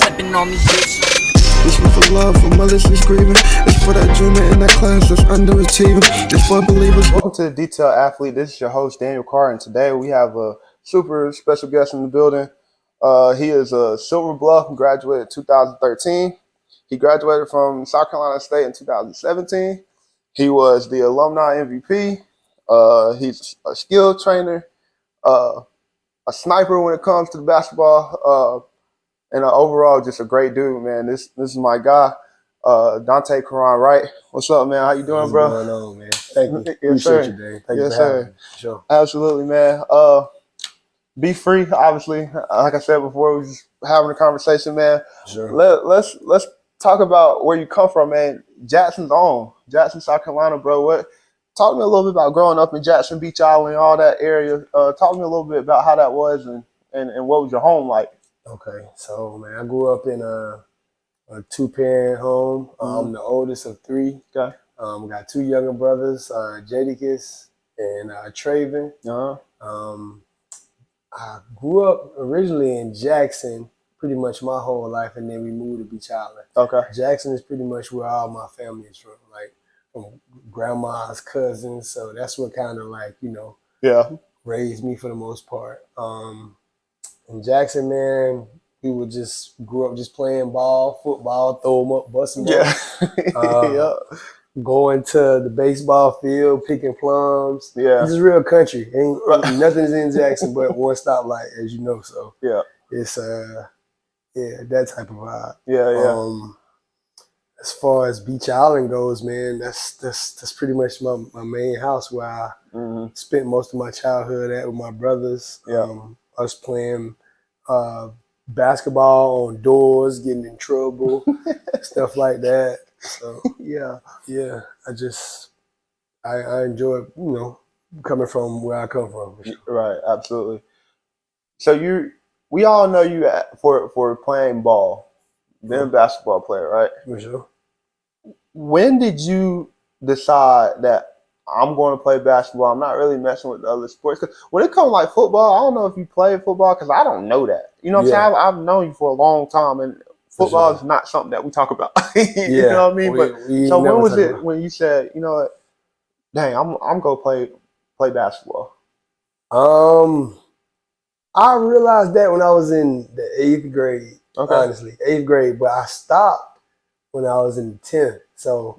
Flipping on these bitches. This one for love, for malicious grieving. It's for that dreamer in that class that's underachieving. It's for believers. Welcome to the Detailed Athlete. This is your host, Daniel Karon. Today we have a super special guest in the building. He is a Silver Bluff, graduated 2013. He graduated from South Carolina State in 2017. He was the alumni MVP. He's a skill trainer, a sniper when it comes to the basketball, and overall just a great dude, man. This is my guy, Donte Karon Wright. What's up, man? How you doing, bro? What's going on, man? Thank you. Yes, Appreciate sir. you, Dave. Thank Yes, you for having sir. me. Sure. Absolutely, man. Be free, obviously. Like I said before, we just having a conversation, man. Sure. Let's talk about where you come from, man. Jackson, South Carolina, bro. Talk to me a little bit about growing up in Jackson, Beach Island, all that area. Talk to me a little bit about how that was and what was your home like. Okay. So, man, I grew up in a two-parent home. I'm the oldest of three. Okay. Got two younger brothers, Jadakiss and Traven. I grew up originally in Jackson pretty much my whole life, and then we moved to Beach Island. Okay. Jackson is pretty much where all my family is from, like from grandma's cousins. So that's what kind of like, raised me for the most part. In Jackson, man, we would just grew up just playing ball, football, throw them up, busting balls. Yeah. Going to the baseball field, picking plums. Yeah. This is real country. Ain't nothing's in Jackson but one stoplight, as you know. So yeah, it's that type of vibe. Yeah. As far as Beach Island goes, man, that's pretty much my main house where I spent most of my childhood at with my brothers. I was playing basketball on doors, getting in trouble, stuff like that. So yeah, I enjoy coming from where I come from. For sure. Right, absolutely. So we all know you for playing ball, being a basketball player, right? For sure. When did you decide that I'm going to play basketball? I'm not really messing with the other sports. Because when it comes to like football, I don't know if you play football because I don't know that. You know what I'm saying? I've known you for a long time, and football is not something that we talk about. You know what I mean? So when was it when you said, you know what, dang, I'm going to play basketball? I realized that when I was in the 8th grade, honestly, 8th grade, but I stopped when I was in the 10th. So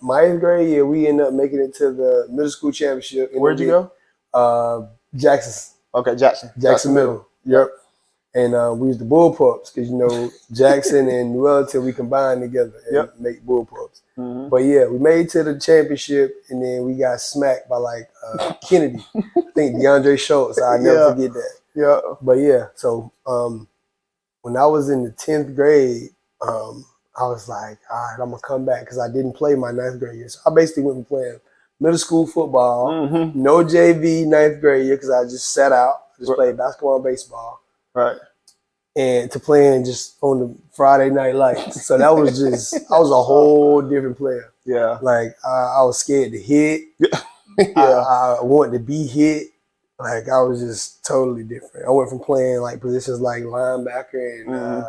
my 8th grade year, we ended up making it to the middle school championship. Where'd you go? Jackson. Okay, Jackson Middle. Yep. And we was the Bullpups because, Jackson and New Orleans, we combined together and make Bullpups. But yeah, we made it to the championship, and then we got smacked by like Kennedy. I think DeAndre Schultz. I'll never forget that. Yeah. But yeah, so when I was in the 10th grade, I was like, all right, I'm going to come back because I didn't play my 9th grade year. So I basically went and played middle school football, no JV 9th grade year because I just sat out. I just played basketball and baseball. Right. And to playing just on the Friday night lights. So that was I was a whole different player. Yeah. Like I was scared to hit. I wanted to be hit. Like I was just totally different. I went from playing like positions like linebacker and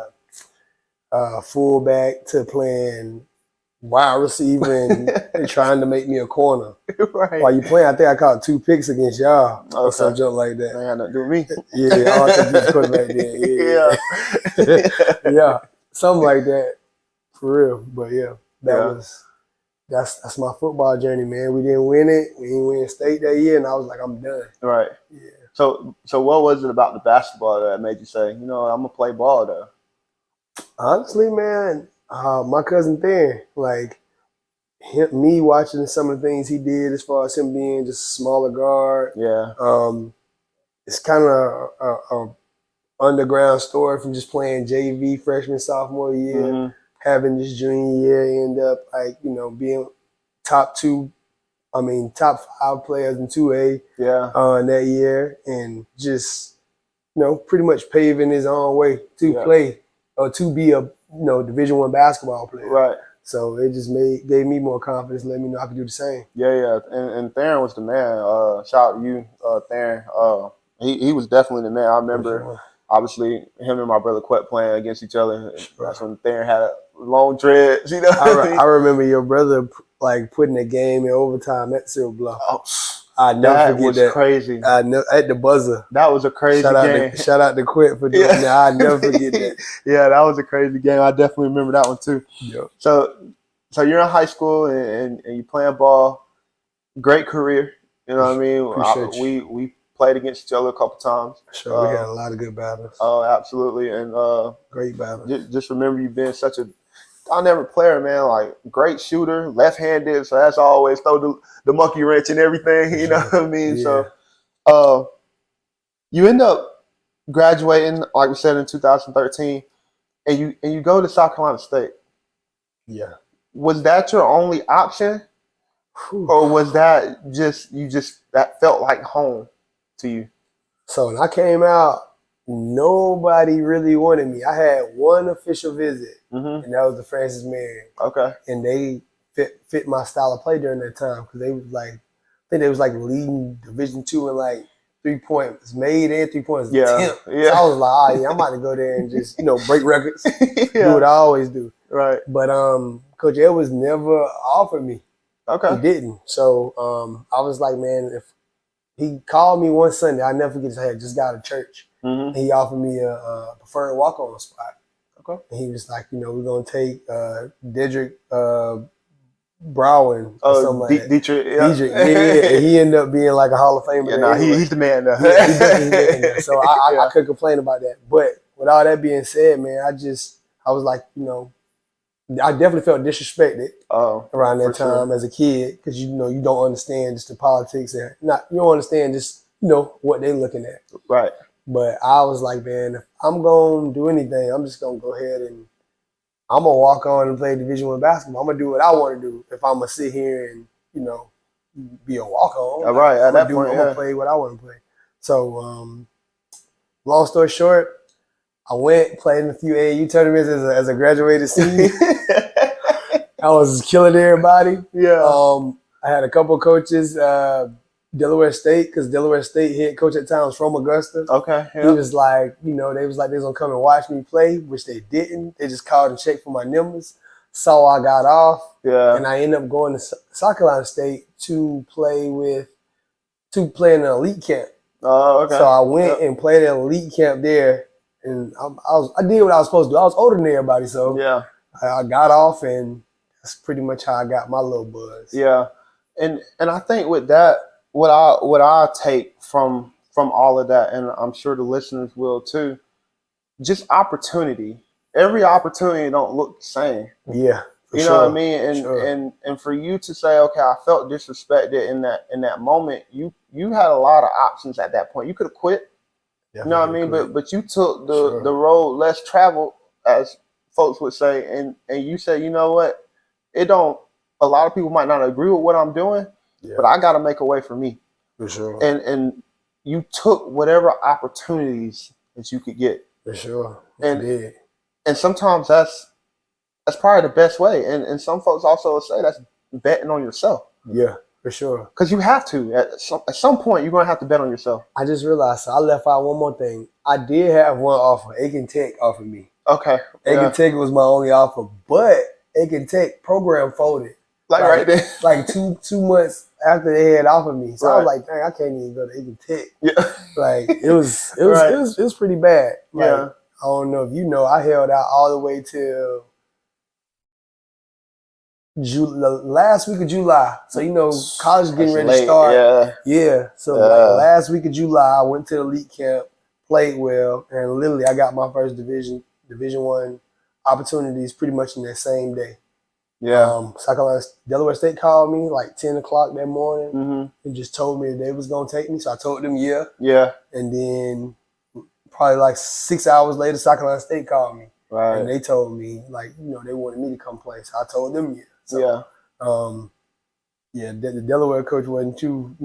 fullback to playing wide receiver and trying to make me a corner. Right. While you playing, I think I caught 2 picks against y'all or some junk like that. That had nothing to do with me. Yeah, I was the quarterback then. Yeah, something like that for real. But yeah, that's my football journey, man. We didn't win it. We didn't win state that year, and I was like, I'm done. Right. Yeah. So what was it about the basketball that made you say, I'm gonna play ball though? Honestly, man, my cousin Theron, like me watching some of the things he did as far as him being just a smaller guard. Yeah. It's kind of a underground story from just playing JV freshman, sophomore year, having this junior year, end up like, being top 5 players in 2A in that year, and just, pretty much paving his own way to play or to be a Division I basketball player. Right. So it just gave me more confidence, let me know I could do the same. Yeah. And Theron was the man. Shout out to you, Theron. He was definitely the man. I remember obviously him and my brother Quet playing against each other. That's when Theron had long dreads. You know, I remember your brother like putting the game in overtime at Silver Bluff. Oh, I never forget that. Crazy. At the buzzer. That was a crazy game. Shout out to Quit for doing that. I never forget that. Yeah, that was a crazy game. I definitely remember that one too. Yep. So you're in high school and you're playing ball. Great career. You know what I mean? We played against each other a couple times. Sure, we had a lot of good battles. Oh, absolutely. And great battles. Just remember you being such a dynamic player, man. Like great shooter, left-handed. So that's always throw the monkey wrench and everything. You know what I mean? Yeah. So you end up graduating, like we said, in 2013, and you go to South Carolina State. Yeah. Was that your only option? Whew. Or was that that felt like home to you? So when I came out, nobody really wanted me. I had one official visit, and that was the Francis Marion. Okay. And they fit my style of play during that time because they was like, I think they was like leading Division II in like 3-points made and 3-points. Yeah. So I was like, oh yeah, I'm about to go there and just break records, do what I always do. Right. But Coach Edwards never offered me. Okay. He didn't. So I was like, man, if he called me one Sunday, I never forget. I had just got out of church. And he offered me a preferred walk-on spot. Okay. And he was like, we're gonna take Dedrick Browen or something like that. Dietrich, yeah. And he ended up being like a Hall of Famer. Yeah, he's the man now. Yeah, he's the man. So I couldn't complain about that. But with all that being said, man, I was like, I definitely felt disrespected around that time as a kid because you don't understand just the politics and you don't understand just what they're looking at. Right. But I was like, man, if I'm gonna do anything, I'm just gonna go ahead and I'm gonna walk on and play Division I basketball. I'm gonna do what I want to do. If I'm gonna sit here and be a walk on, right? At that point, I'm gonna play what I want to play. So, long story short, I went, played in a few AAU tournaments as a graduated senior. I was killing everybody. Yeah. I had a couple of coaches, Delaware State, because Delaware State head coach at times from Augusta. Okay. Yeah. He was like, they was like, they was going to come and watch me play, which they didn't. They just called and checked for my numbers. So I got off. Yeah. And I ended up going to South Carolina State to play in an elite camp. Oh, okay. So I went and played an elite camp there. And I did what I was supposed to do. I was older than everybody, so yeah, I got off, and that's pretty much how I got my little buzz. Yeah, and I think with that, what I take from all of that, and I'm sure the listeners will too, just opportunity. Every opportunity don't look the same. Yeah, you know what I mean. And for you to say, okay, I felt disrespected in that moment. You had a lot of options at that point. You could have quit. You know what I mean? But you took the road less traveled, as folks would say, and you say, you know what? A lot of people might not agree with what I'm doing, but I got to make a way for me. For sure. And you took whatever opportunities that you could get. For sure. And sometimes that's probably the best way. And some folks also say that's betting on yourself. Yeah. For sure. Because you have to. At some point, you're going to have to bet on yourself. I just realized, so I left out one more thing. I did have one offer. Aiken Tech offered me. Okay. Aiken Tech was my only offer. But Aiken Tech program folded. Like right there. Like two months after they had offered me. So I was like, dang, I can't even go to Aiken Tech. Yeah. Like, it was pretty bad. Like, I don't know if you know, I held out all the way till the last week of July. So, college is getting ready to start. Yeah. So, like last week of July, I went to the elite camp, played well, and literally I got my first Division I opportunities pretty much in that same day. Yeah. Delaware State called me like 10 o'clock that morning and just told me that they was going to take me. So I told them, yeah. Yeah. And then probably like 6 hours later, South Carolina State called me. Right. And they told me, like, they wanted me to come play. So I told them, yeah. So, the Delaware coach wasn't too,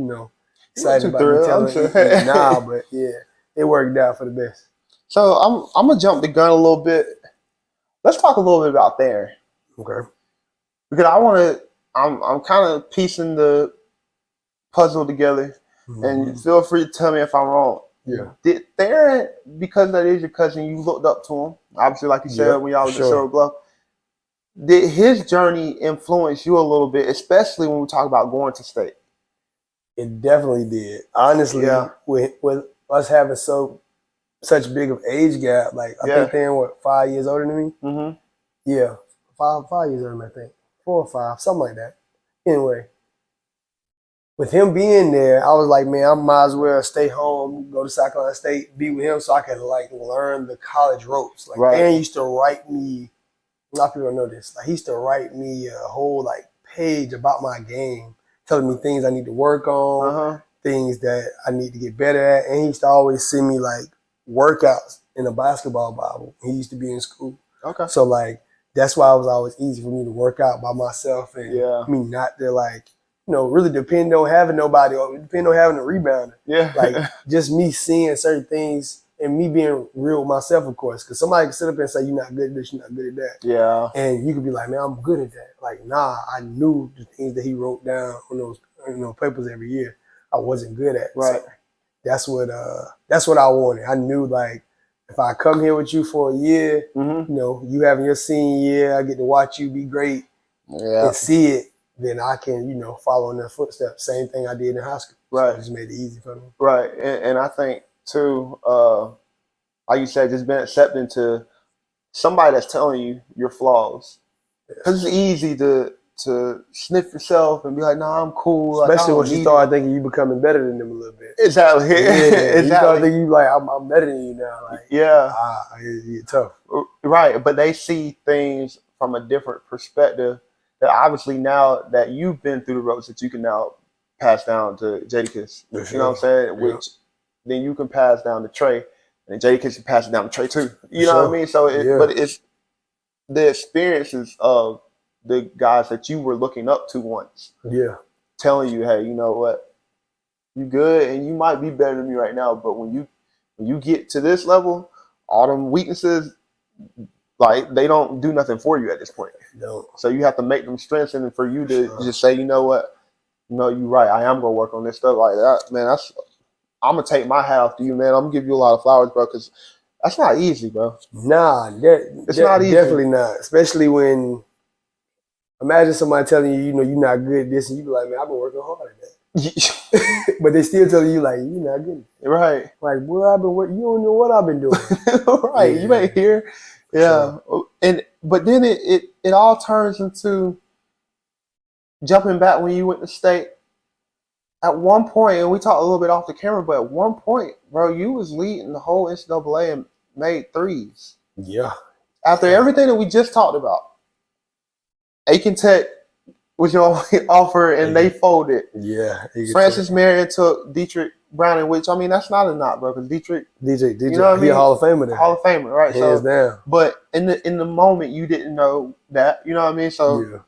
excited about me telling me. Nah, but yeah, it worked out for the best. So I'm gonna jump the gun a little bit. Let's talk a little bit about there. Okay. Because I'm kind of piecing the puzzle together, and feel free to tell me if I'm wrong. Yeah. Did Theron, because that is your cousin, you looked up to him, obviously, like you said, when y'all was at Silver Bluff. Did his journey influence you a little bit, especially when we talk about going to state? It definitely did. Honestly, with us having such big of age gap, like I think they're what, 5 years older than me? Mm-hmm. Yeah. 5 years older than me, I think. 4 or 5, something like that. Anyway, with him being there, I was like, man, I might as well stay home, go to South Carolina State, be with him so I could like learn the college ropes. Like Aaron used to write me, a lot of people don't know this, like he used to write me a whole like page about my game, telling me things I need to work on, things that I need to get better at. And he used to always send me like workouts in a basketball Bible. He used to be in school. Okay. So like that's why it was always easy for me to work out by myself and me not to like, you know, really depend on having nobody or depend on having a rebounder. Yeah. Like just me seeing certain things and me being real with myself, of course. Because somebody can sit up and say, you're not good at this, you're not good at that. Yeah. And you could be like, man, I'm good at that. Like, nah, I knew the things that he wrote down on those papers every year I wasn't good at. Right. So that's what I wanted. I knew like if I come here with you for a year, you know, you having your senior year, I get to watch you be great and see it. Then I can, you know, follow in their footsteps. Same thing I did in high school. Right. So it just made it easy for me. Right. And I think, too, like you said, just being accepting to somebody that's telling you your flaws. Because it's easy to sniff yourself and be like, nah, I'm cool. Especially once you start thinking you becoming better than them a little bit. Exactly. You start thinking you like, I'm better than you now. Like, it's tough. Right. But they see things from a different perspective. That obviously now that you've been through the ropes that you can now pass down to Jadakiss. Sure. You know what I'm saying? Which then you can pass down to Trey. And Jadakiss can pass it down to Trey too. You know what I mean? So but it's the experiences of the guys that you were looking up to once. Yeah. Telling you, hey, you know what? You good and you might be better than me right now, but when you get to this level, all them weaknesses, like they don't do nothing for you at this point. No. So you have to make them strengths, and for you to just say, you know what, no, you're right. I am gonna work on this stuff like that, man. I'm gonna take my hat off to you, man. I'm gonna give you a lot of flowers, bro, because that's not easy, bro. Nah, it's not easy. Definitely not. Especially when imagine somebody telling you, you know, you're not good at this, and you be like, man, I've been working hard at that. But they still telling you like you're not good. Right. Like, boy, I've been working. You don't know what I've been doing. Right. Yeah. You ain't here. Yeah, but then it all turns into jumping back when you went to state. At one point, and we talked a little bit off the camera, but at one point, bro, you was leading the whole NCAA and made threes. Yeah. After everything that we just talked about, Aiken Tech was your offer, and they folded. Yeah. Francis Marion took Dietrich Browning, which, I mean, that's not a knock, bro, because Dietrich, you know what I mean? He a Hall of Famer there. Hall of Famer, right? Hands down. But in the moment, you didn't know that, you know what I mean? So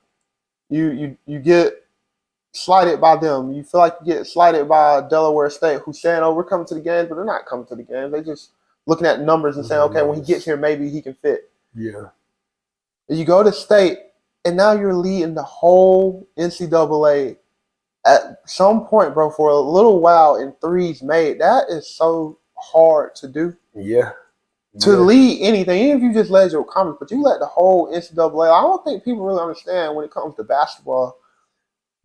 you get slighted by them. You feel like you get slighted by Delaware State, who's saying, oh, we're coming to the games, but they're not coming to the games. They're just looking at numbers and saying, okay, when he gets here, maybe he can fit. Yeah. You go to state, and now you're leading the whole NCAA at some point, bro, for a little while in threes made. That is so hard to do. Yeah. To lead anything, even if you just led your conference, but you led the whole NCAA. I don't think people really understand when it comes to basketball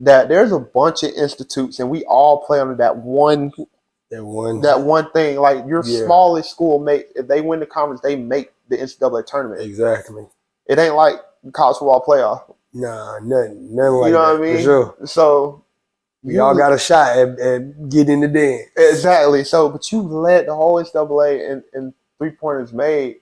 that there's a bunch of institutes and we all play under that one thing. Like your smallest school if they win the conference, they make the NCAA tournament. Exactly. It ain't like college football playoff. Nah, nothing like that. You know what I mean? For sure. So we all got a shot at getting in the dance. Exactly. So, but you led the whole NCAA and 3-pointers made.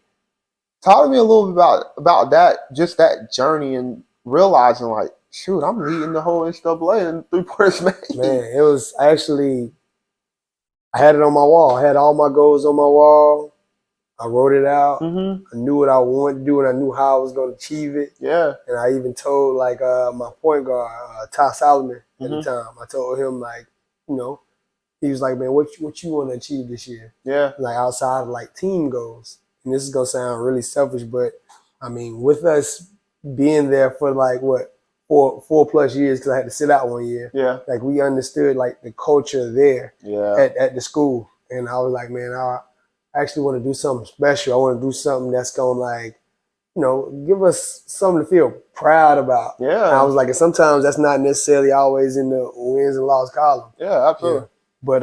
Talk to me a little bit about that, just that journey and realizing like, shoot, I'm leading the whole NCAA and 3-pointers made. Man, it was actually, I had it on my wall. I had all my goals on my wall. I wrote it out. I knew what I wanted to do, and I knew how I was going to achieve it. Yeah. And I even told like my point guard, Ty Solomon at the time. I told him like, you know, he was like, man, what you want to achieve this year? Yeah. Like outside of like team goals. And this is gonna sound really selfish, but I mean, with us being there for like what 4+ years, because I had to sit out 1 year. Yeah. Like we understood like the culture there. Yeah. At the school. And I was like, man, I actually want to do something special. I want to do something that's going to, like, you know, give us something to feel proud about. Yeah. And I was like, and sometimes that's not necessarily always in the wins and loss column. Yeah, absolutely. Yeah. But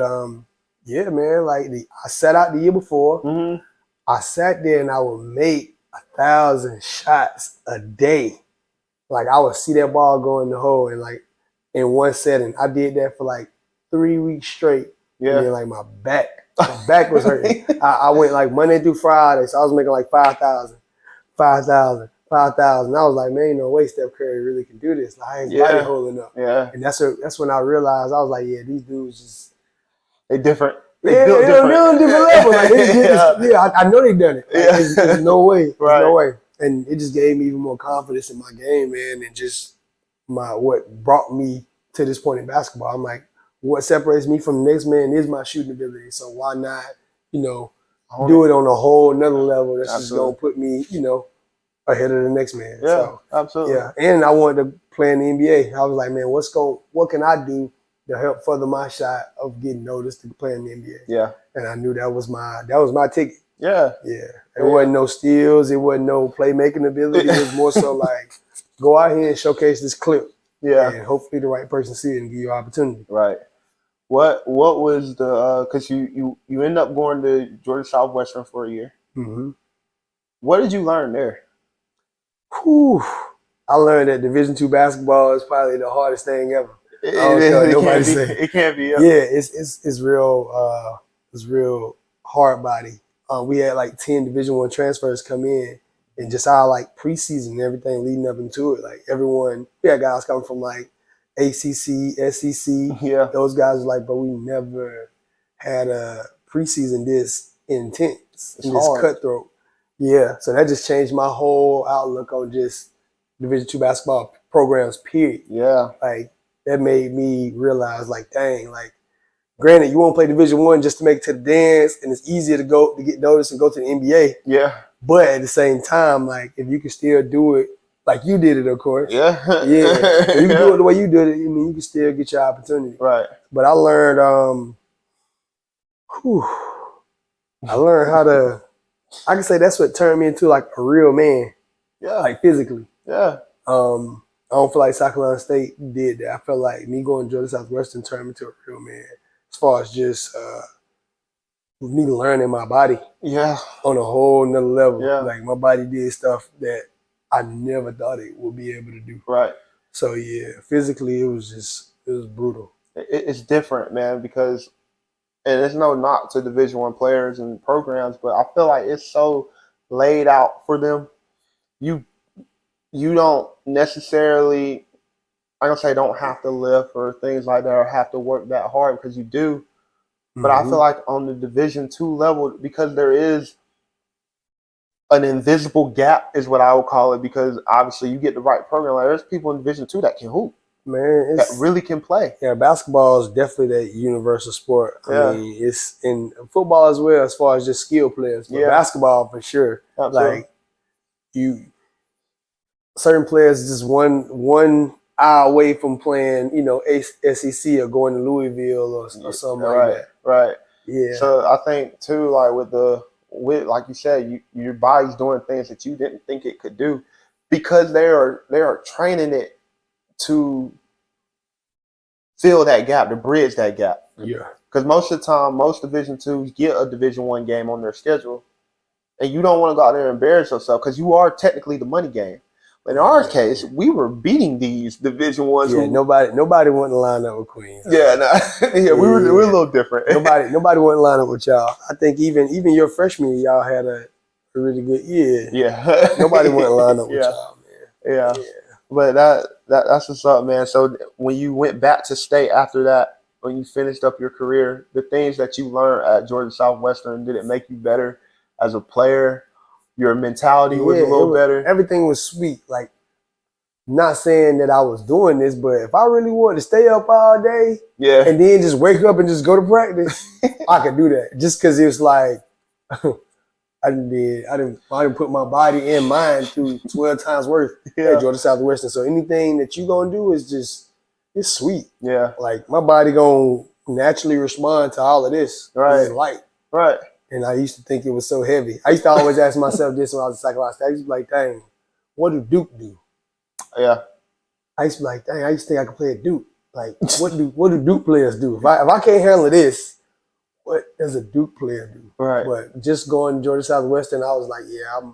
yeah, man, like I sat out the year before. Mm-hmm. I sat there and I would make 1,000 shots a day. Like I would see that ball go in the hole, and like in one setting, I did that for like 3 weeks straight. Yeah. And then like my back was hurting. I went like Monday through Friday, so I was making like 5,000. 5,000. I was like, man, ain't no way Steph Curry really can do this. Like, his body holding up. Yeah. And that's when I realized, I was like, yeah, these dudes just... They different. They're on a different level. Like, I know they done it. Like, there's no way. There's no way. And it just gave me even more confidence in my game, man, and just what brought me to this point in basketball. I'm like, what separates me from the next man is my shooting ability. So why not, you know, do it on a whole another level that's just going to put me, you know, ahead of the next man. Yeah, so, absolutely. Yeah, and I wanted to play in the NBA. I was like, man, what can I do to help further my shot of getting noticed to play in the NBA? Yeah. And I knew that was my ticket. Yeah. Yeah. It wasn't no steals. It wasn't no playmaking ability. It was more so like, go out here and showcase this clip. Yeah. And hopefully the right person see it and give you an opportunity. Right. What was the because you end up going to Georgia Southwestern for a year. Mm-hmm. What did you learn there? Whew. I learned that Division II basketball is probably the hardest thing ever. I don't care what nobody say. It can't be. Yeah, it's real hard body. We had like 10 Division I transfers come in, and just our like preseason and everything leading up into it. Like everyone, we had guys coming from like ACC, SEC. Yeah, those guys were like, but we never had a preseason this intense and this cutthroat. Yeah, so that just changed my whole outlook on just Division II basketball programs. Period. Yeah, like that made me realize, like, dang, like. Granted, you won't play Division I just to make it to the dance, and it's easier to get noticed and go to the NBA. Yeah. But at the same time, like, if you can still do it like you did it, of course. Yeah. If you can do it the way you did it, I mean, you can still get your opportunity. Right. But I learned, how to. I can say that's what turned me into like a real man. Yeah. Like physically. Yeah. I don't feel like South Carolina State did that. I felt like me going to Georgia Southwestern turned me into a real man. As far as just me learning my body, on a whole nother level. Yeah. Like my body did stuff that I never thought it would be able to do. Right. So yeah, physically it was brutal. It's different, man, because, and it's no knock to Division I players and programs, but I feel like it's so laid out for them. You don't necessarily, I'm going to say don't have to lift or things like that or have to work that hard, because you do. But I feel like on the Division II level, because there is an invisible gap is what I would call it, because obviously you get the right program. Like there's people in Division II that can hoop. Man, that really can play. Yeah, basketball is definitely that universal sport. I mean, it's in football as well as far as just skill players. But basketball for sure. Absolutely. Like certain players just one hour away from playing, SEC or going to Louisville or something like that. Right. Yeah. So I think too, like with like you said, your body's doing things that you didn't think it could do, because they are training it to fill that gap, to bridge that gap. Yeah. Because most of the time, most Division IIs get a Division I game on their schedule, and you don't want to go out there and embarrass yourself, because you are technically the money game. But in our case, we were beating these Division I's. Yeah, nobody wanted to line up with Queens. Yeah, we were a little different. Nobody wanted to line up with y'all. I think even your freshman year, y'all had a really good year. Yeah. Nobody wanted to line up with y'all, man. Yeah. But that's what's up, man. So when you went back to state after that, when you finished up your career, the things that you learned at Georgia Southwestern, did it make you better as a player? Your mentality was a little better? Everything was sweet. Like, not saying that I was doing this, but if I really wanted to stay up all day and then just wake up and just go to practice, I could do that. Just because it was like, I didn't put my body and mind through 12 times worth at Georgia Southwestern. So anything that you gonna do is just, it's sweet. Yeah. Like my body gonna naturally respond to all of this. Right. It's light. Right. And I used to think it was so heavy. I used to always ask myself this when I was a psychologist. I used to be like, dang, what do Duke do? Yeah. I used to be like, dang, I used to think I could play at Duke. Like, what do Duke players do? If I can't handle this, what does a Duke player do? Right. But just going to Georgia Southwestern, I was like, yeah,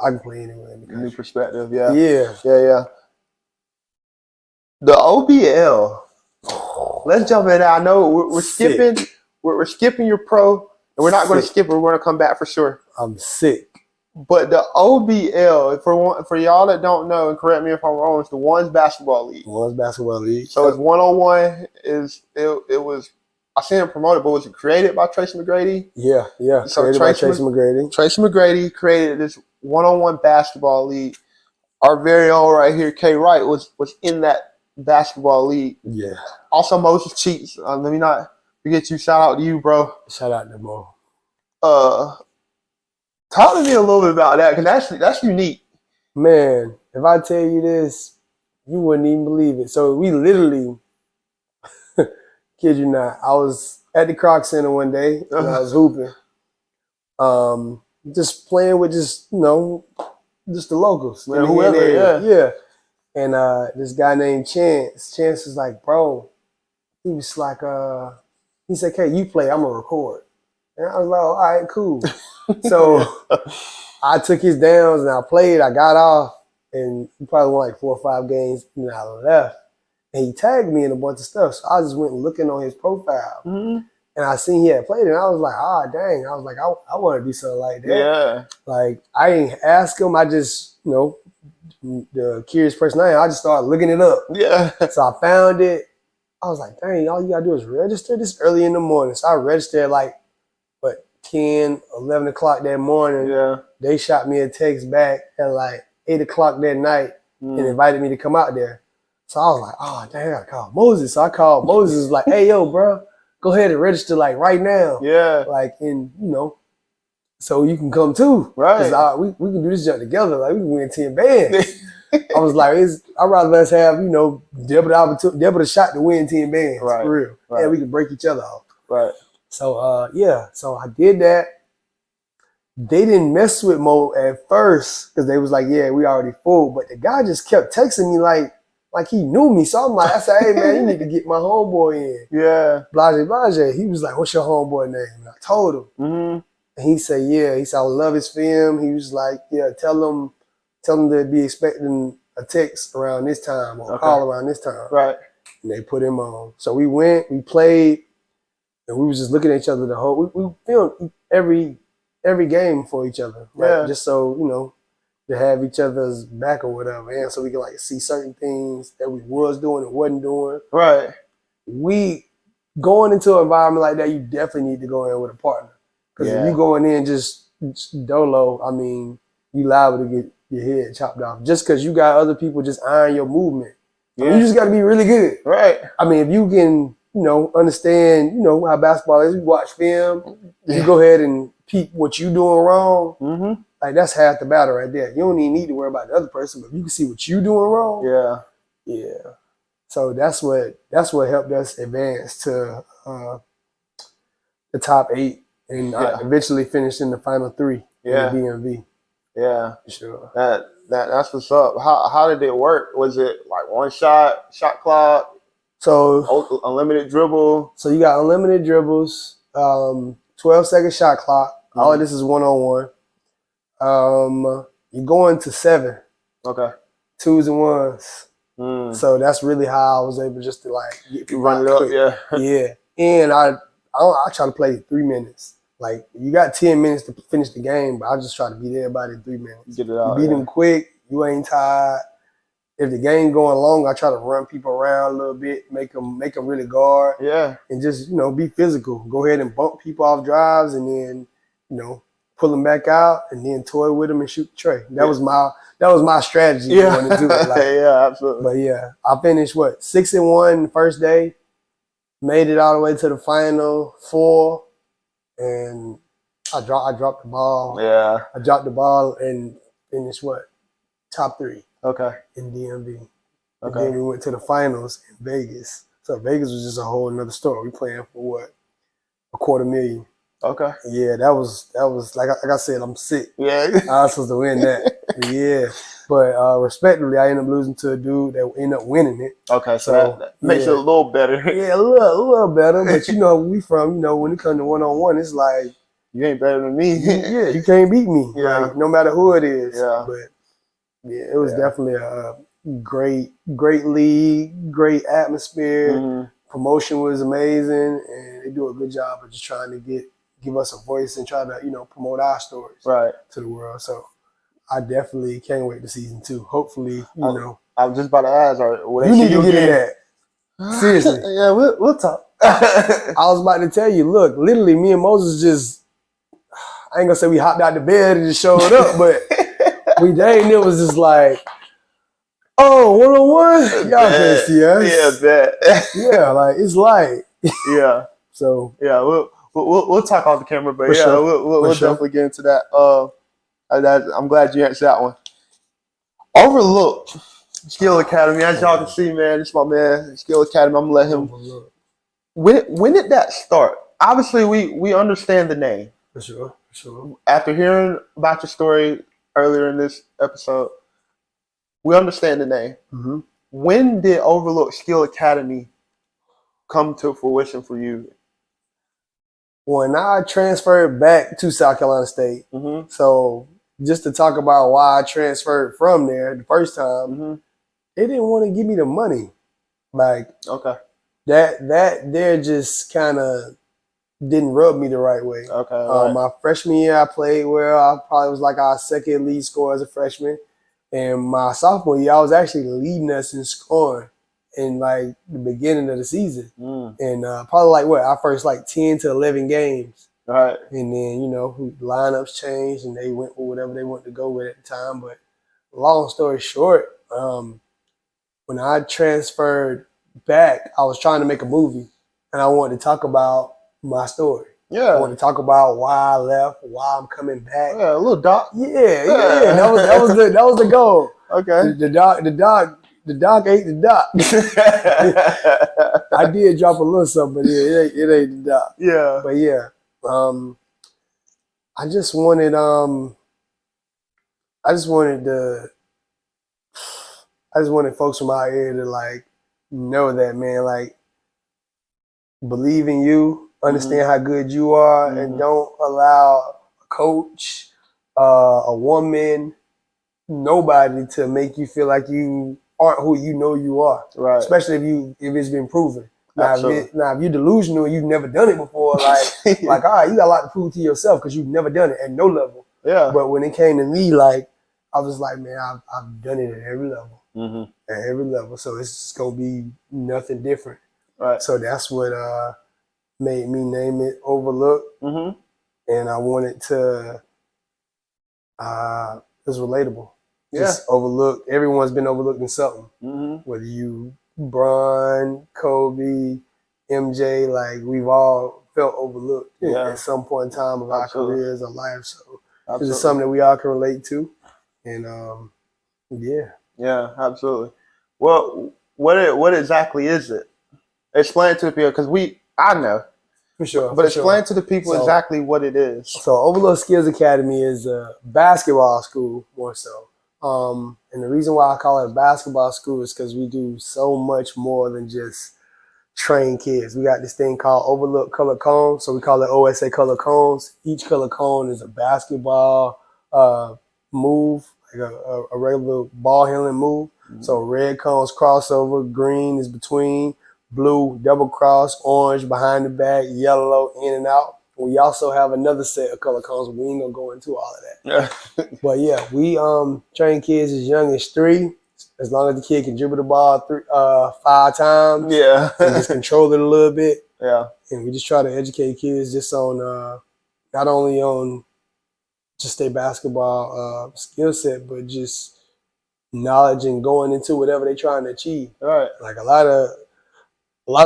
I can play anywhere in the country. New perspective. Yeah. Yeah. Yeah. The OBL. Let's jump in. I know we're skipping. We're skipping your pro, and we're not going to skip it. We're going to come back for sure. I'm sick. But the OBL, for y'all that don't know, and correct me if I'm wrong, it's the Ones Basketball League. Ones Basketball League. So it's 1-on-1. It was, I seen it promoted, but was it created by Tracy McGrady? Yeah. So Created by Tracy McGrady. Tracy McGrady created this 1-on-1 basketball league. Our very own right here, K Wright, was in that basketball league. Yeah. Also, Moses Cheats. Let me not forget you. Shout out to you, bro. Shout out to Mo. Talk to me a little bit about that, because that's unique. Man, if I tell you this, you wouldn't even believe it. So we literally, kid you not, I was at the Croc Center one day and I was hooping. Just playing with just the locals. Man, whoever, yeah. And this guy named Chance was like, bro, he was like, he said, "Hey, you play, I'm gonna record." And I was like, all right, cool. So I took his downs and I played. I got off and he probably won like 4 or 5 games and I left. And he tagged me in a bunch of stuff. So I just went looking on his profile. Mm-hmm. And I seen he had played it. And I was like, dang. I was like, I want to do something like that. Yeah. Like, I didn't ask him. I just, the curious person I am, I just started looking it up. Yeah. So I found it. I was like, dang, all you got to do is register this early in the morning. So I registered like, 10, 11 o'clock that morning. Yeah. They shot me a text back at like 8 o'clock that night and invited me to come out there. So I was like, oh, dang, I got to call Moses. So I called Moses, like, hey, yo, bro, go ahead and register like right now. Yeah. Like, and so you can come too. Right. We can do this jump together. Like, we can win 10 bands. I was like, I'd rather us have, double the shot to win 10 bands. Right. For real. Right. And we can break each other off. Right. So, so I did that. They didn't mess with Mo at first because they was like, yeah, we already full. But the guy just kept texting me like he knew me. So I'm like, I said, hey, man, you need to get my homeboy in. Yeah. Blase. He was like, what's your homeboy name? And I told him. Mm-hmm. And he said, yeah. He said, I love his film. He was like, yeah, tell him to be expecting a text around this time or a call around this time. Right. And they put him on. So we went, we played. And we was just looking at each other the whole. We filmed every game for each other, right? Yeah. Just so to have each other's back or whatever, and so we can like see certain things that we was doing and wasn't doing. Right. We going into an environment like that, you definitely need to go in with a partner, because if you going in just dolo, I mean, you liable to get your head chopped off just because you got other people just eyeing your movement. Yeah. I mean, you just got to be really good, right? I mean, if you can. Understand, how basketball is. You watch film, you go ahead and peep what you doing wrong. Mm-hmm. Like, that's half the battle right there. You don't even need to worry about the other person, but if you can see what you doing wrong. Yeah. So that's what helped us advance to the top 8 and I eventually finished in the final 3 in the DMV. Yeah. For sure. That's what's up. How did it work? Was it like one shot clock? So unlimited dribble. So you got unlimited dribbles, 12-second shot clock. Mm-hmm. All of this is 1-on-1. You're going to 7. Okay. 2s and 1s. So that's really how I was able just to like get you run it up, yeah. And I try to play 3 minutes. Like, you got 10 minutes to finish the game, but I just try to beat everybody in 3 minutes. Get it out. You beat them quick. You ain't tired. If the game going long, I try to run people around a little bit, make them really guard. Yeah. And just, be physical. Go ahead and bump people off drives and then, pull them back out and then toy with them and shoot the tray. That was my strategy going into it. Like, yeah, absolutely. But yeah, I finished 6-1 the first day, made it all the way to the final 4, and I dropped the ball. Yeah. I dropped the ball and finished top 3. Okay. In DMV. Okay. And then we went to the finals in Vegas. So Vegas was just a whole another story. We playing for what? $250,000. Okay. Yeah, that was like I said, I'm sick. Yeah. I was supposed to win that. But yeah. But respectively, I ended up losing to a dude that ended up winning it. Okay, so that makes it a little better. Yeah, a little better. But you know, when it comes to one-on-one, it's like you ain't better than me. you can't beat me. Yeah. Like, no matter who it is. Yeah. But yeah, it was definitely a great league, great atmosphere. Mm-hmm. Promotion was amazing, and they do a good job of just trying to give us a voice and try to promote our stories to the world. So I definitely can't wait to season 2. Hopefully, I was just about to ask, you need to get in that. Seriously. Yeah, we'll talk. I was about to tell you, look, literally me and Moses just, I ain't gonna say we hopped out the bed and just showed up, but it was just like, oh, one-on-one? Y'all can't see us. Yeah, bet. Yeah, like it's light. Yeah. So yeah, we'll talk off the camera, but we'll definitely get into that. I'm glad you answered that one. Overlooked Skill Academy, as y'all can see, man. This is my man, Skill Academy. I'm gonna let him. When did that start? Obviously, we understand the name. For sure. After hearing about your story earlier in this episode, we understand the name. Mm-hmm. When did Overlooked Skill Academy come to fruition for you? When I transferred back to South Carolina State, so just to talk about why I transferred from there the first time, they didn't want to give me the money. Like, that there just kind of didn't rub me the right way. My freshman year, I played well. I probably was like our second lead scorer as a freshman. And my sophomore year, I was actually leading us in scoring in like the beginning of the season. And probably like our first like 10 to 11 games. Right. And then, lineups changed and they went with whatever they wanted to go with at the time. But long story short, when I transferred back, I was trying to make a movie and I wanted to talk about my story. Yeah. I wanted to talk about why I left, why I'm coming back. Yeah, a little doc. Yeah. That was the goal. Okay. The doc ate the doc. I did drop a little something, but it ain't the doc. Yeah. But yeah. I just wanted folks from out here to like know that, man, like believe in you, understand how good you are, and don't allow a coach, a woman, nobody to make you feel like you aren't who you know you are. Right. Especially if it's been proven. Now, if you're delusional and you've never done it before, like all right, you got a lot to prove to yourself because you've never done it at no level. Yeah. But when it came to me, like I was like, man, I've done it at every level. At every level. So it's just gonna be nothing different. Right. So that's what made me name it Overlooked. And I wanted to it's relatable. Just overlooked. Everyone's been overlooked in something. Whether you Bron, Kobe, MJ, like we've all felt overlooked at some point in time of our careers or life. So this is something that we all can relate to. And yeah, absolutely. Well, what exactly is it? Explain to the people, because I know. For sure. But explain to the people exactly what it is. So Overlooked Skills Academy is a basketball school more so. And the reason why I call it a basketball school is because we do so much more than just train kids. We got this thing called Overlooked Color Cones. So we call it OSA Color Cones. Each color cone is a basketball move, like a regular ball handling move. So red cones crossover, green is between, blue double cross, orange behind the back, yellow in and out. We also have another set of color cones, but we ain't gonna go into all of that. But yeah, we train kids as young as 3, as long as the kid can dribble the ball 5 times. Yeah. And just control it a little bit. Yeah. And we just try to educate kids just on not only on just their basketball skill set, but just knowledge and going into whatever they're trying to achieve. Right. Like a lot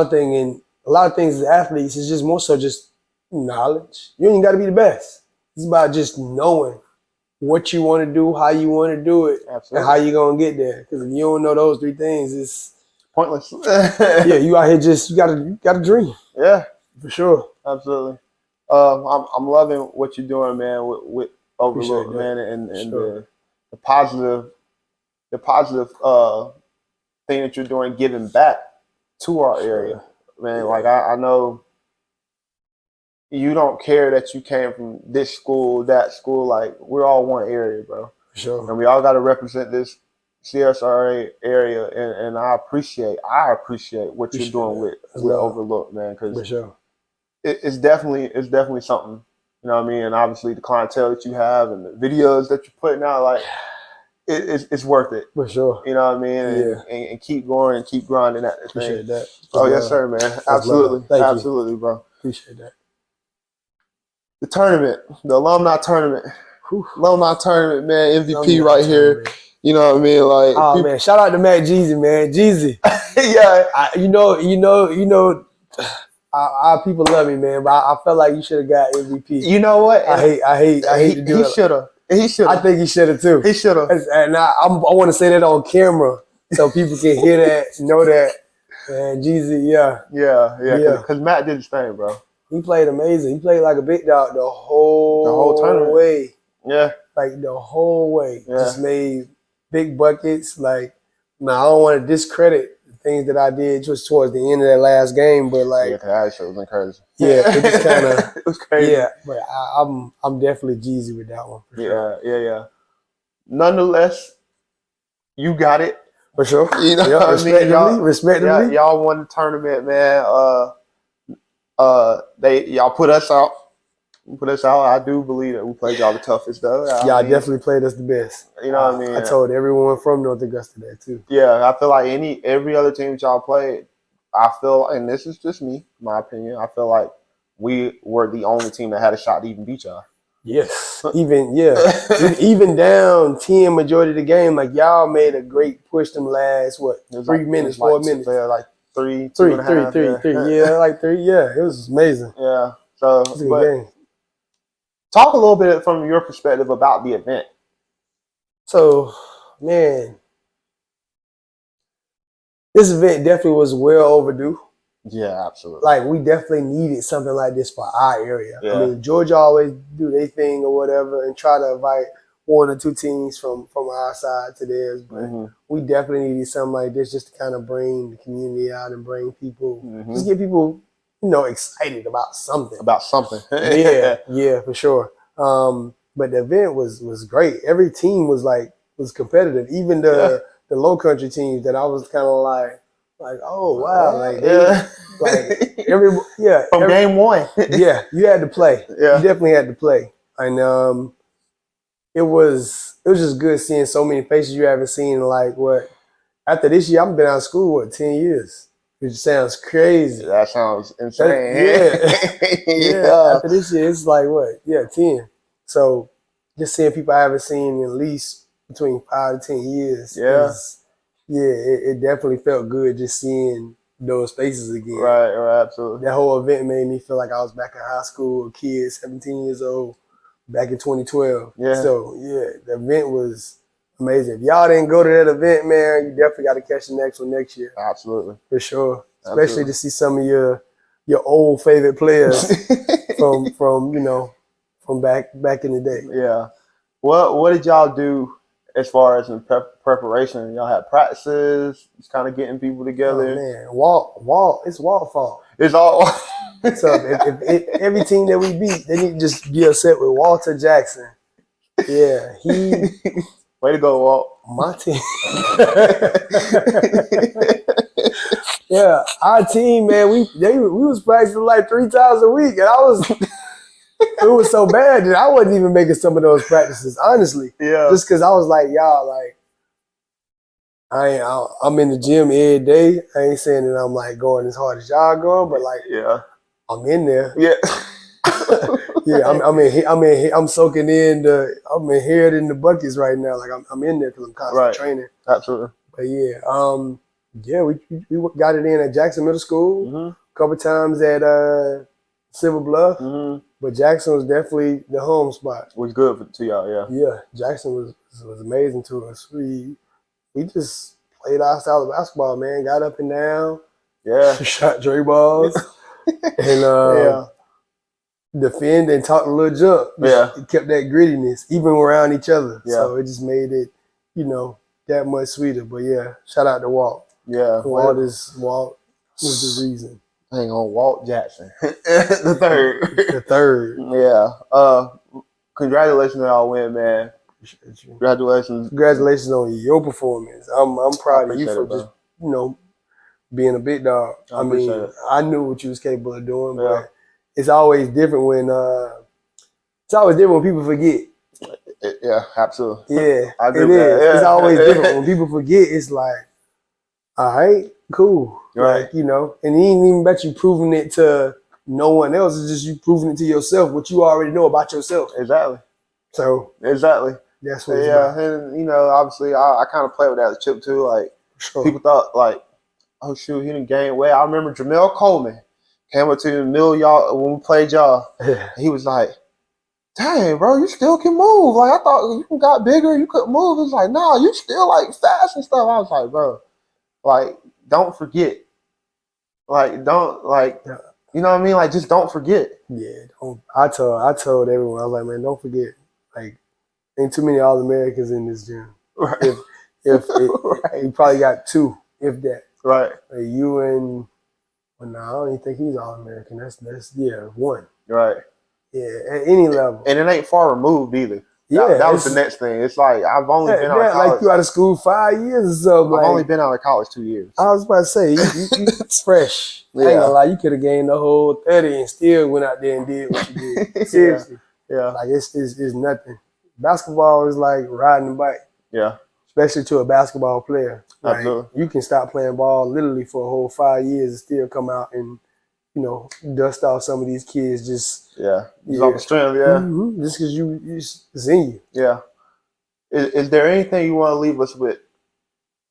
of things as athletes is just more so just knowledge. You ain't got to be the best. It's about just knowing what you want to do, how you want to do it, and how you gonna get there. Because if you don't know those 3 things, it's Pointless. Yeah, you out here you gotta dream. Yeah, For sure. absolutely. I'm loving what you're doing, man, with Overlook, man, and Sure. the positive thing that you're doing, giving back to our area, man. Yeah. Like I know you don't care that you came from this school, that school. Like we're all one area, bro. For sure. And we all got to represent this CSRA area, and I appreciate what you're doing with Overlook, man, because For sure. it's definitely something, you know what I mean. And obviously the clientele that you have and the videos that you're putting out, like it's worth it. For sure. You know what I mean? Yeah. And keep going and keep grinding at the thing. Appreciate that. Oh yes, sir, man. Absolutely, absolutely, bro. Appreciate that. The tournament, the alumni tournament. Whew. Alumni tournament, man, MVP Alumni right here. tournament. You know what I mean? Like, oh man, shout out to Matt Jeezy, man. Jeezy. Yeah. You know, our people love me, man, but I felt like you should have got MVP. You know what? I hate to do it. He should have. I think he should have too. He should have. And I want to say that on camera so people can hear that, know that. Man, Jeezy, yeah. Because Matt did his thing, bro. He played amazing. He played like a big dog the whole tournament way. Yeah. Like the whole way. Yeah. Just made big buckets. Like, I don't want to discredit the things that I did just towards the end of that last game, but like, yeah, that shit was crazy. Yeah, it just kind of it was crazy. Yeah, but I'm definitely Jeezy with that one. For sure. Yeah. Nonetheless, you got it. For sure. You know what I mean? Respectively. Y'all won the tournament, man. Y'all put us out. I do believe that we played y'all the toughest, though. Y'all definitely played us the best. You know what I mean? I told everyone from North Augusta that too. Yeah, I feel like every other team that y'all played, I feel, and this is just me, my opinion, I feel like we were the only team that had a shot to even beat y'all. Yes. Even down 10 majority of the game, like y'all made a great push them last 3 minutes, 4 minutes. Like three. Yeah, like 3. Yeah, it was amazing. Yeah. So, it was a good game. Talk a little bit from your perspective about the event. So, man, this event definitely was well overdue. Yeah, absolutely. Like, we definitely needed something like this for our area. Yeah. I mean, Georgia always do their thing or whatever and try to invite 1 or 2 teams from our side to theirs. But we definitely needed something like this just to kind of bring the community out and bring people, just get people, excited about something. Yeah, for sure. But the event was great. Every team was competitive. Even the low country teams that I was kind of like, oh wow, from game one. Yeah, you had to play. Yeah. You definitely had to play. And it was just good seeing so many faces you haven't seen after this year. I've been out of school 10 years. Which sounds crazy. That sounds insane. Yeah. After this year, it's 10. So just seeing people I haven't seen in at least between 5 to 10 years. Yeah. It definitely felt good just seeing those faces again. Right, absolutely. That whole event made me feel like I was back in high school, a kid, 17 years old, back in 2012. Yeah. So, the event was amazing. If y'all didn't go to that event, man, you definitely got to catch the next one next year. Absolutely. For sure. Especially to see some of your old favorite players from back in the day. Yeah. What did y'all do as far as in preparation? Y'all had practices, just kind of getting people together. Oh, man, Walt, it's Walt's fault. It's all. So if every team that we beat, they need to just be upset with Walter Jackson. Yeah, Way to go, Walt. My team. Yeah, our team, man, we was practicing 3 times a week, and it was so bad that I wasn't even making some of those practices, honestly. Yeah. Just because I was like, y'all, I'm in the gym every day. I ain't saying that I'm going as hard as y'all going, but I'm in there. Yeah. Yeah, I'm soaking in I'm inherited in the buckets right now. I'm in there because I'm constantly training. Absolutely. But we got it in at Jackson Middle School, a couple times at Silver Bluff, but Jackson was definitely the home spot. It was good to y'all, yeah. Yeah, Jackson was amazing to us. We just played our style of basketball, man. Got up and down. Yeah. Shot Dre balls. And defend and talk a little jump. It kept that grittiness, even around each other. Yeah. So it just made it, you know, that much sweeter. But yeah, shout out to Walt. Yeah. Walt was the reason. Hang on, Walt Jackson. The third. The third. Yeah. Congratulations on y'all win, man. Congratulations. Congratulations on your performance. I'm proud of you for just, you know, being a big dog. I mean, I knew what you was capable of doing, but it's always different when people forget. Yeah, absolutely. Yeah, I agree it with is. that. Yeah. It's always different when people forget. It's like, all right, cool. Right. Like, you know, and he ain't even about you proving it to no one else. It's just you proving it to yourself, what you already know about yourself. Exactly. So exactly. That's what it's about. And you know, obviously I kind of played with that chip too. Like people thought like, oh shoot, he didn't gain weight. I remember Jamel Coleman came up to the middle y'all when we played y'all. He was like, dang, bro, you still can move. Like, I thought you got bigger, you couldn't move. It's like, nah, you still like fast and stuff. I was like, bro, like, don't forget. Like, don't like, you know what I mean? Like, just don't forget. Yeah, I told everyone, I was like, man, don't forget. Like, ain't too many All-Americans in this gym. Right. If you probably got two, if that. Right. Like you and I don't even think he's All-American. That's one. Right. Yeah, at any level. And it ain't far removed either. Yeah. That was the next thing. It's like I've only been out of college. Like you out of school 5 years or so. I've only been out of college 2 years. I was about to say, you fresh. Yeah. I ain't gonna lie, you could have gained the whole 30 and still went out there and did what you did. Seriously. Yeah. Like it's nothing. Basketball is like riding a bike. Yeah. Especially to a basketball player. Like, absolutely. you can stop playing ball literally for a whole 5 years and still come out and, you know, dust off some of these kids just off the strength, Mm-hmm. Just because it's in you. Yeah. Is there anything you want to leave us with?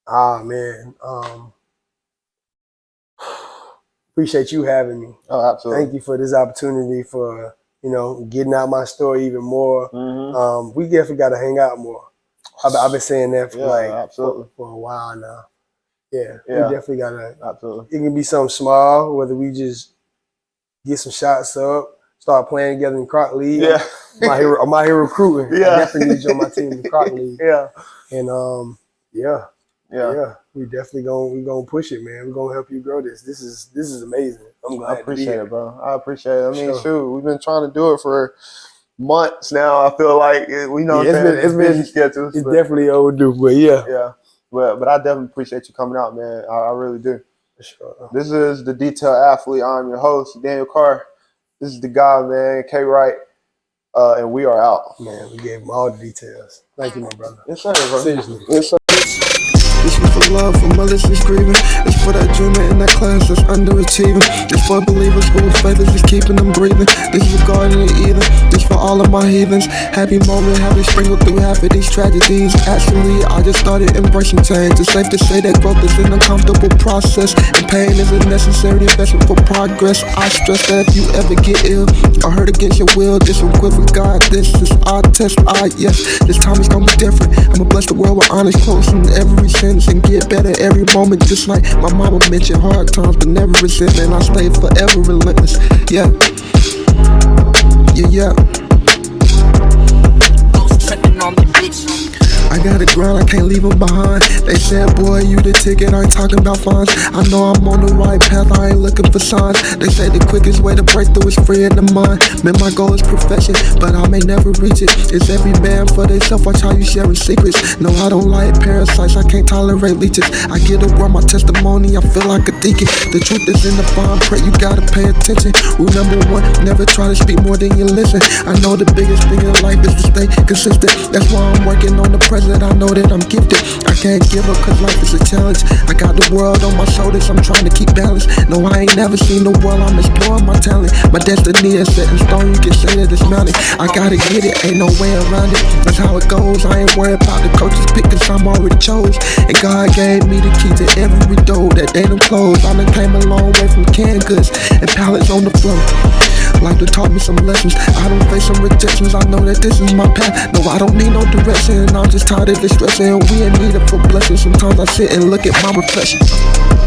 Man. Appreciate you having me. Oh, absolutely. Thank you for this opportunity for, you know, getting out my story even more. Mm-hmm. We definitely got to hang out more. I've been saying that for for a while now. Yeah, we Yeah. definitely got to. Absolutely. It can be something small, whether we just get some shots up, start playing together in Croc League. Yeah. I'm out here recruiting. Yeah. I definitely need you on my team in Croc League. Yeah. And we definitely gonna push it, man. We're gonna help you grow this. This is amazing. I'm glad. I appreciate it, bro. I appreciate it. I mean, shoot, we've been trying to do it for months now. I feel like we know it's been schedules. It's definitely overdue, but yeah. Yeah. But I definitely appreciate you coming out, man. I really do. For sure. This is the Detailed Athlete. I'm your host, Daniel Carr. This is the guy, man, K Wright. And we are out. Man, we gave him all the details. Thank you, my brother. Yes, sir, bro. Seriously. Yes, sir. This is for love, for malicious grieving. It's for that dreamer in that class that's underachieving. It's for believers whose faith is just keeping them breathing. This is a garden of Eden. This for all of my heathens. Happy moment, happy sprinkled through half of these tragedies. Actually, I just started embracing change. It's safe to say that growth is an uncomfortable process, and pain is a necessary investment for progress. I stress that if you ever get ill or hurt against your will, this will quit for God. This is our test. Yes, this time is gonna be different. I'ma bless the world with honest quotes in every sense and get better every moment, just like my mama mentioned. Hard times but never resentment. I stay forever relentless. Yeah. I got a grind, I can't leave them behind. They said, boy, you the ticket, I ain't talking about fines. I know I'm on the right path, I ain't looking for signs. They say the quickest way to break through is free in the mind. Man, my goal is perfection, but I may never reach it. It's every man for themselves, watch how you sharing secrets. No, I don't like parasites, I can't tolerate leeches. I get to work my testimony, I feel like a deacon. The truth is in the fine print, you gotta pay attention. Rule number one, never try to speak more than you listen. I know the biggest thing in life is to stay consistent. That's why I'm working on the present. I know that I'm gifted. I can't give up cause life is a challenge. I got the world on my shoulders, I'm trying to keep balance. No, I ain't never seen the world, I'm exploring my talent. My destiny is set in stone, you can say that it's mountain. I gotta get it, ain't no way around it. That's how it goes, I ain't worried about the coaches pick cause I'm already chose. And God gave me the key to every door that they done closed. I done came a long way from canned goods and pallets on the floor. Life done taught me some lessons. I don't face some rejections, I know that this is my path. No, I don't need no direction, I'm just tired of the stress and we in need of a blessing. Sometimes I sit and look at my reflection.